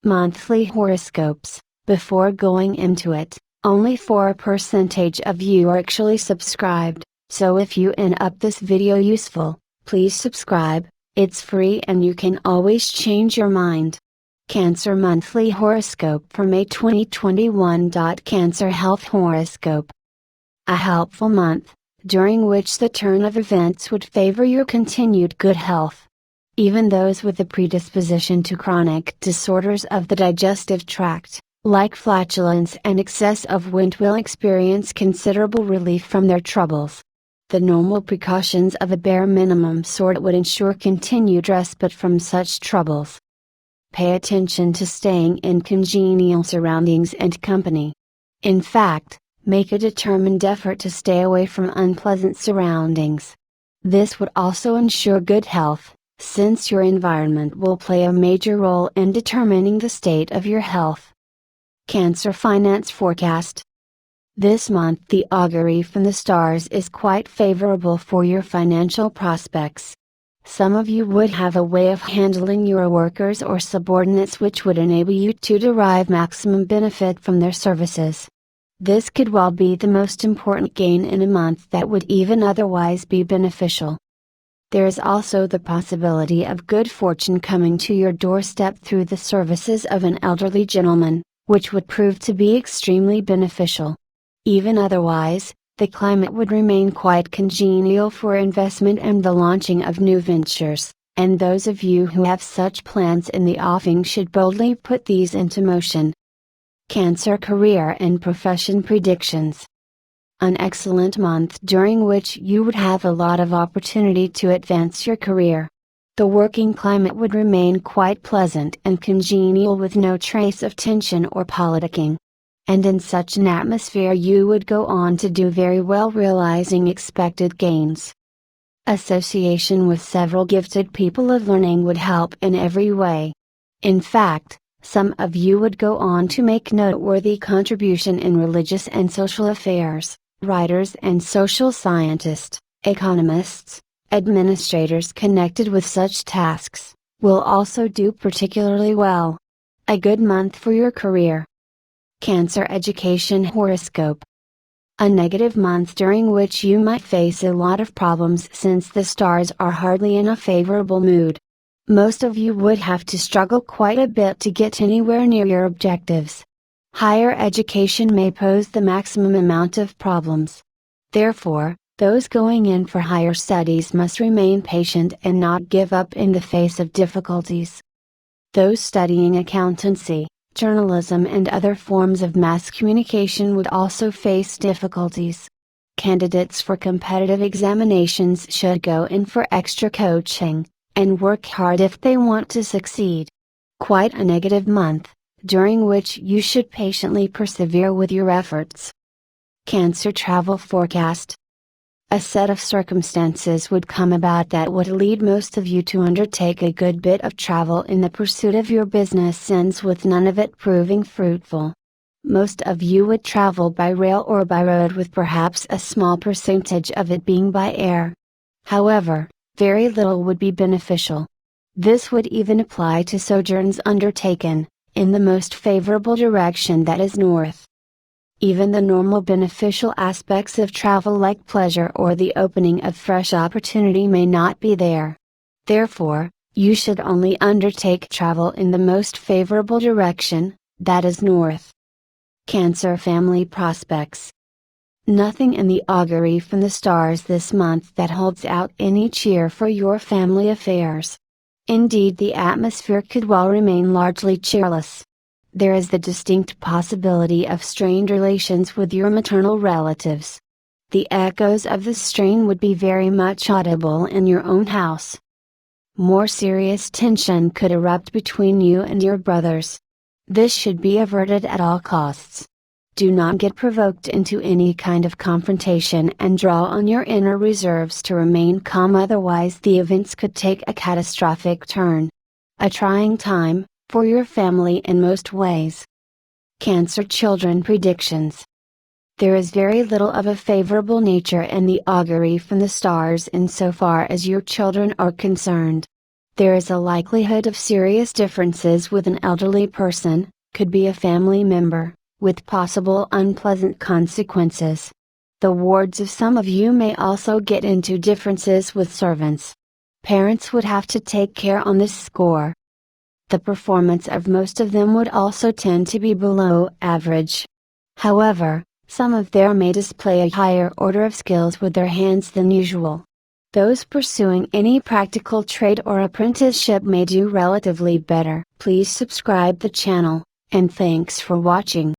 Monthly horoscopes. Before going into it, only 4% of you are actually subscribed, so if you end up this video useful, please subscribe. It's free and you can always change your mind. Cancer Monthly Horoscope for May 2021. Cancer Health Horoscope. A helpful month, during which the turn of events would favor your continued good health. Even those with a predisposition to chronic disorders of the digestive tract, like flatulence and excess of wind, will experience considerable relief from their troubles. The normal precautions of a bare minimum sort would ensure continued respite from such troubles. Pay attention to staying in congenial surroundings and company. In fact, make a determined effort to stay away from unpleasant surroundings. This would also ensure good health, since your environment will play a major role in determining the state of your health. Cancer Finance Forecast. This month the augury from the stars is quite favorable for your financial prospects. Some of you would have a way of handling your workers or subordinates which would enable you to derive maximum benefit from their services. This could well be the most important gain in a month that would even otherwise be beneficial. There is also the possibility of good fortune coming to your doorstep through the services of an elderly gentleman, which would prove to be extremely beneficial. Even otherwise, the climate would remain quite congenial for investment and the launching of new ventures, and those of you who have such plans in the offing should boldly put these into motion. Cancer Career and Profession Predictions. An excellent month during which you would have a lot of opportunity to advance your career. The working climate would remain quite pleasant and congenial with no trace of tension or politicking. And in such an atmosphere you would go on to do very well, realizing expected gains. Association with several gifted people of learning would help in every way. In fact, some of you would go on to make noteworthy contribution in religious and social affairs. Writers and social scientists, economists, administrators connected with such tasks, will also do particularly well. A good month for your career. Cancer Education Horoscope. A negative month during which you might face a lot of problems since the stars are hardly in a favorable mood. Most of you would have to struggle quite a bit to get anywhere near your objectives. Higher education may pose the maximum amount of problems. Therefore, those going in for higher studies must remain patient and not give up in the face of difficulties. Those studying accountancy, journalism and other forms of mass communication would also face difficulties. Candidates for competitive examinations should go in for extra coaching, and work hard if they want to succeed. Quite a negative month, during which you should patiently persevere with your efforts. Cancer Travel Forecast. A set of circumstances would come about that would lead most of you to undertake a good bit of travel in the pursuit of your business ends, with none of it proving fruitful. Most of you would travel by rail or by road, with perhaps a small percentage of it being by air. However, very little would be beneficial. This would even apply to sojourns undertaken in the most favorable direction, that is north. Even the normal beneficial aspects of travel like pleasure or the opening of fresh opportunity may not be there. Therefore, you should only undertake travel in the most favorable direction, that is north. Cancer Family Prospects. Nothing in the augury from the stars this month that holds out any cheer for your family affairs. Indeed, the atmosphere could well remain largely cheerless. There is the distinct possibility of strained relations with your maternal relatives. The echoes of the strain would be very much audible in your own house. More serious tension could erupt between you and your brothers. This should be averted at all costs. Do not get provoked into any kind of confrontation and draw on your inner reserves to remain calm, otherwise the events could take a catastrophic turn. A trying time, for your family in most ways. Cancer Children Predictions. There is very little of a favorable nature in the augury from the stars insofar as your children are concerned. There is a likelihood of serious differences with an elderly person, could be a family member, with possible unpleasant consequences. The wards of some of you may also get into differences with servants. Parents would have to take care on this score. The performance of most of them would also tend to be below average. However, some of them may display a higher order of skills with their hands than usual. Those pursuing any practical trade or apprenticeship may do relatively better. Please subscribe the channel, and thanks for watching.